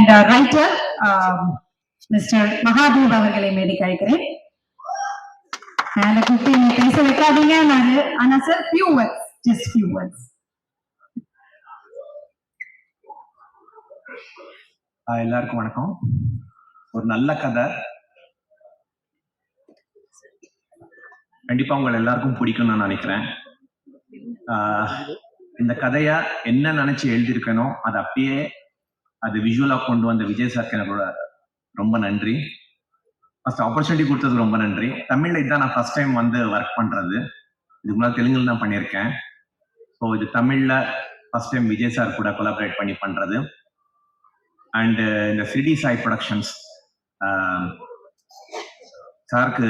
and writer Mr. Mahadev அவர்களை மேடைக்கு அழைக்கிறேன். and கூப்பிட்டு நீ பேச வைக்காதீங்க ஆனா sir few words, just few words. எல்லாருக்கும் வணக்கம். ஒரு நல்ல கதை கண்டிப்பா உங்களை எல்லாருக்கும் பிடிக்கும்னு நான் நினைக்கிறேன். இந்த கதையா என்ன நினைச்சு எழுதியிருக்கணும் அது அப்படியே அது விஷுவலா கொண்டு வந்த விஜய் சாருக்கு எனக்கு ரொம்ப நன்றி. ஃபர்ஸ்ட் ஆப்பர்ச்சுனிட்டி கொடுத்தது ரொம்ப நன்றி. தமிழ்ல இதுதான் நான் ஃபர்ஸ்ட் டைம் வந்து ஒர்க் பண்றது. இதுக்கு முன்னாடி தெலுங்குல தான் பண்ணியிருக்கேன். ஸோ இது தமிழ்ல ஃபர்ஸ்ட் டைம் விஜய் சார் கூட கொலாபரேட் பண்ணி பண்றது. அண்ட் இந்த சிடி சாய் ப்ரொடக்ஷன்ஸ் சாருக்கு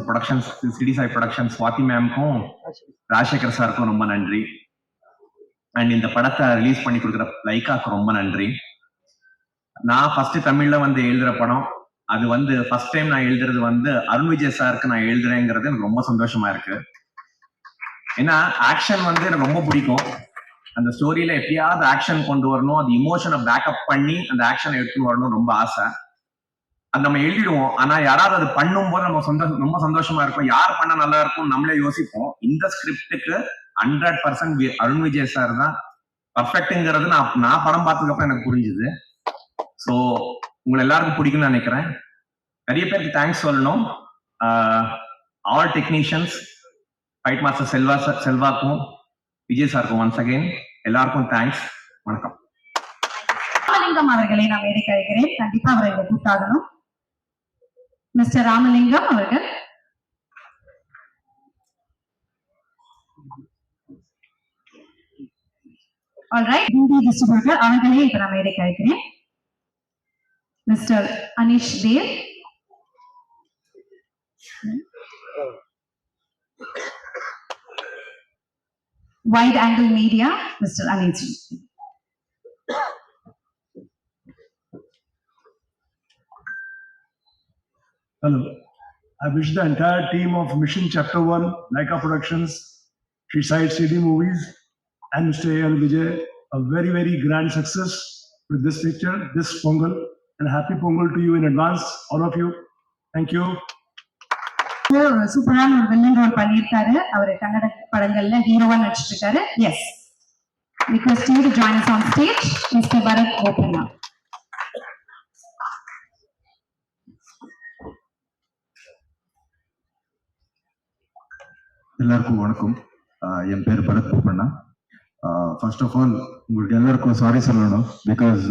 ப்ரொடக்ஷன்ஸ் சிடி சாய் ப்ரொடக்ஷன்ஸ் ஸ்வாதி மேம்க்கும் ராஜசேகர் சாருக்கும் ரொம்ப நன்றி. அண்ட் இந்த படத்தை ரிலீஸ் பண்ணி கொடுக்குற லைக்காக்கு ரொம்ப நன்றி. நான் ஃபர்ஸ்ட் தமிழ்ல வந்து எழுதுற படம் அது வந்து ஃபர்ஸ்ட் டைம் நான் எழுதுறது வந்து அருண் விஜய் சாருக்கு நான் எழுதுறேங்கிறது எனக்கு ரொம்ப சந்தோஷமா இருக்கு. ஏன்னா ஆக்ஷன் வந்து எனக்கு ரொம்ப பிடிக்கும். அந்த ஸ்டோரியில எப்படியாவது ஆக்ஷன் கொண்டு வரணும், அது இமோஷனை பேக்கப் பண்ணி அந்த ஆக்ஷனை எடுத்துன்னு வரணும் ரொம்ப ஆசை. அது நம்ம எழுதிடுவோம், ஆனா யாராவது அது பண்ணும்போது நம்ம ரொம்ப சந்தோஷமா இருக்கும். யார் பண்ண நல்லா இருக்கும் நம்மளே யோசிப்போம். இந்த ஸ்கிரிப்டுக்கு 100% அருண் விஜய் சார் தான் பர்ஃபெக்ட்ங்கிறது நான் படம் பார்த்ததுக்கு அப்புறம் எனக்கு புரிஞ்சுது. ஸோ உங்களை எல்லாருக்கும் பிடிக்கும்னு நினைக்கிறேன். நிறைய பேருக்கு தேங்க்ஸ் சொல்லணும். ஆல் டெக்னீஷியன்ஸ், ஃபைட் மாஸ்டர் செல்வாக்கும் விஜய் சாருக்கும் ஒன்ஸ் அகைன் எல்லாருக்கும் தேங்க்ஸ். வணக்கம். ராமலிங்கம் அவர்களை நான் மேடைக்கு அழைக்கிறேன். கண்டிப்பா அவரை கூப்பிட்டாகணும். மிஸ்டர் ராமலிங்கம் அவர்கள். ஆல்ரைட், ஹிந்தி டிஸ்ட்ரிபியூட்டர் அவர்களே இப்ப நான் மேடைக்கு அழைக்கிறேன். Mister Anish Dev. Wide Angle Media, Mr. Anish. Hello. I wish the entire team of Mission Chapter 1, Laika Productions, Treeside CD Movies, and Mr. A.L. Vijay a very, very grand success with this picture, this Pongal, and happy Pongal to you in advance, all of you. Thank you. சூப்பரான ஒரு villain role பண்ணியிருக்காரு. அவர் கன்னட படங்கள்ல ஹீரோவா நடிச்சிட்டு இருக்காரு. Yes, request you to join us on stage, Mr. Bharat Bopanna. எல்லாருக்கும் வணக்கம். என் பேர் Bharat Boppana. First of all உங்களுக்கு எல்லாருக்கும் சாரி சொல்லணும். Because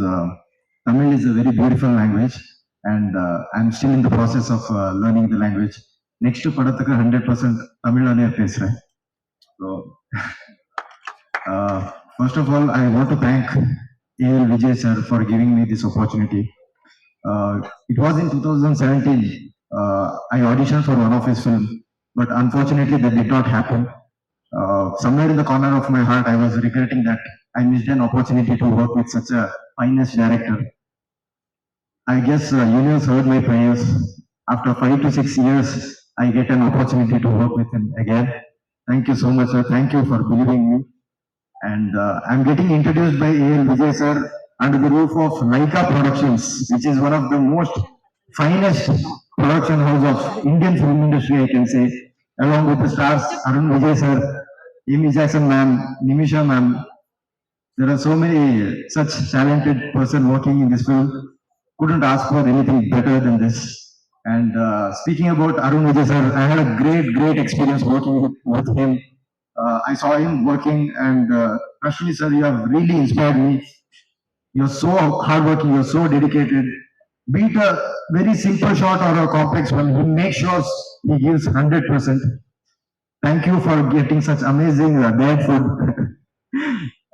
Tamil is a very beautiful language and I am still in the process of learning the language. Next படத்துக்கு 100% தமிழ்லயே பேசுறேன். So first of all I want to thank A.L. Vijay sir for giving me this opportunity. It was in 2017 I auditioned for one of his films, but unfortunately that did not happen. Somewhere in the corner of my heart I was regretting that I missed an opportunity to work with such a finest director. I guess universe heard my prayers. After 5 to 6 years I get an opportunity to work with him again. Thank you so much sir. Thank you for believing me. And I'm getting introduced by A.L. Vijay sir under the roof of Laika Productions, which is one of the most finest production house of Indian film industry, I can say, along with the stars Arun Vijay sir, Amy Jackson ma'am, Nimisha ma'am. There are so many such talented person working in this film. Couldn't ask for anything better than this. And speaking about Arun Vijay sir, I had a great experience working with him. I saw him working, and Rashmi sir, you have really inspired me. You're so hardworking, you're so dedicated. Be it a very simple shot or a complex one, he makes sure he gives 100%. Thank you for getting such amazing bad food.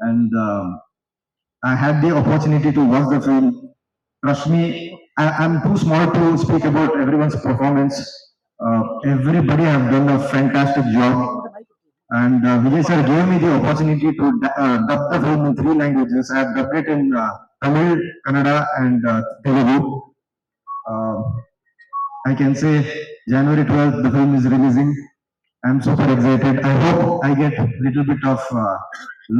And I had the opportunity to watch the film. Trust me, I'm too small to speak about everyone's performance. Everybody have done a fantastic job. And Vijay sir gave me the opportunity to dub the film in 3 languages. I have dubbed it in Tamil, Kannada, and Telugu. I can say January 12th the film is releasing. I'm super excited. I hope I get a little bit of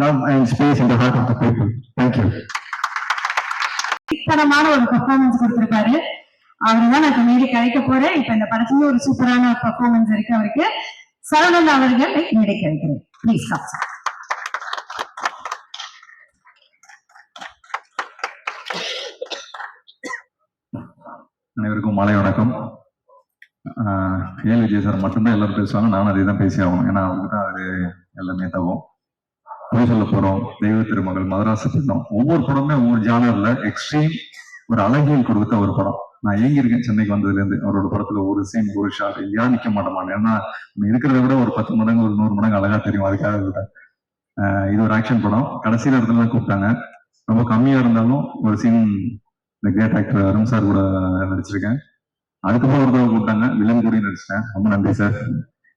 love and space in the heart of the people. Thank you. தரமான ஒரு performance கொடுத்திருப்பாரு. அவருதான் நான் மேடைக்கு அழைக்க போறேன். இப்ப இந்த படத்துல ஒரு சூப்பரான பெர்ஃபார்மன்ஸ் இருக்கு அவருக்கு. சரவணன் அவர்களை மேடைக்கு அழைக்கிறேன். Please come. அனைவருக்கும் மாலை வணக்கம். ஏல் விஜய் சார் மட்டும்தான் எல்லாரும் பேசுவாங்க, நானும் அதே தான் பேசி ஆகணும். ஏன்னா அவருக்கு தான் அது எல்லாமே தகும். பொய் சொல்ல போறோம், தெய்வ திருமகள், மதராச படம், ஒவ்வொரு படமே ஒவ்வொரு ஜானர்ல எக்ஸ்ட்ரீம் ஒரு அழகியல் கொடுத்த ஒரு படம். நான் ஏங்கியிருக்கேன் சென்னைக்கு வந்ததுல இருந்து. அவரோட படத்துல ஒரு சீன் ஒரு ஷாட் எங்கேயா நிக்க மாட்டோமான். ஏன்னா இருக்கிறத விட ஒரு 10 மடங்கு ஒரு 100 மடங்கு அழகா தெரியும். அதுக்காக விட இது ஒரு ஆக்ஷன் படம். கடைசியில இடத்துல தான் கூப்பிட்டாங்க. ரொம்ப கம்மியா இருந்தாலும் ஒரு சீன் இந்த கிரேட் ஆக்டர் அருண் சார் கூட நடிச்சிருக்கேன். அதுக்கப்புறம் ஒரு தடவை கூப்பிட்டாங்க, வில்லன் கூட நடிச்சிட்டேன். ரொம்ப நன்றி சார்.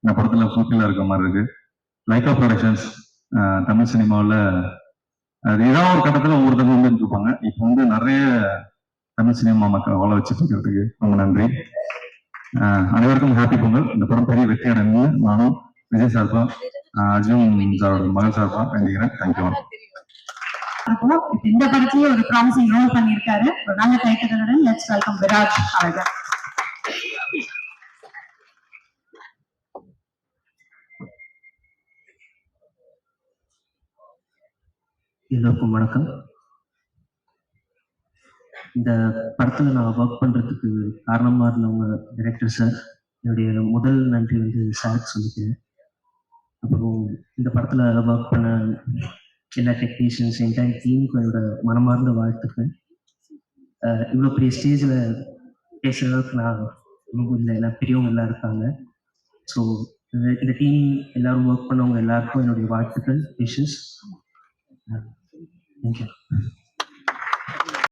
இந்த படத்துல ஃபுல்ஃபில்லா இருக்க மாதிரி இருக்கு. லைகா ப்ரொடக்ஷன்ஸ் தமிழ் சினிமாவில் அது ஏதாவது ஒரு கட்டத்துல ஒவ்வொருத்தவங்க வந்து இருப்பாங்க. இப்போ வந்து நிறைய தமிழ் சினிமா மக்கள் வாழ வச்சுட்டு இருக்கிறதுக்கு ரொம்ப நன்றி. அனைவருக்கும் ஹாப்பி பொங்கல். இந்த படம் பெரிய வெற்றி அடைந்து நானும் விஜய் சார்பா அர்ஜுன் சாரோட மகள் சார்பா வேண்டிக்கிறேன். தேங்க்யூ. இந்த படத்துலயே ஒரு ப்ராமிசிங் ரோல் பண்ணியிருக்காரு. ஒரு நல்ல கைத்தட்டுடன் லெட்ஸ் வெல்கம் விராஜ் அவர்கள். எல்லோருக்கும் வணக்கம். இந்த படத்துல நான் ஒர்க் பண்றதுக்கு காரணமா இருந்தவங்க டைரக்டர் சார், என்னுடைய முதல் நன்றி வந்து சாருக்கு சொல்லிக்கிறேன். அப்புறம் இந்த படத்துல ஒர்க் பண்ண எல்லா டெக்னீஷியன்ஸ், என்டையர் டீமுக்கும் என்னோட மனமார்ந்த வாழ்த்துக்கள். இவ்வளோ பெரிய ஸ்டேஜில் பேசுகிற அளவுக்கு நான் ரொம்ப இல்லை, எல்லாம் பெரியவங்க எல்லாம் இருக்காங்க. ஸோ இந்த டீம் எல்லாரும் ஒர்க் பண்ணவங்க எல்லாருக்கும் என்னுடைய வாழ்த்துக்கள், விஷஸ். தேங்க்யூ.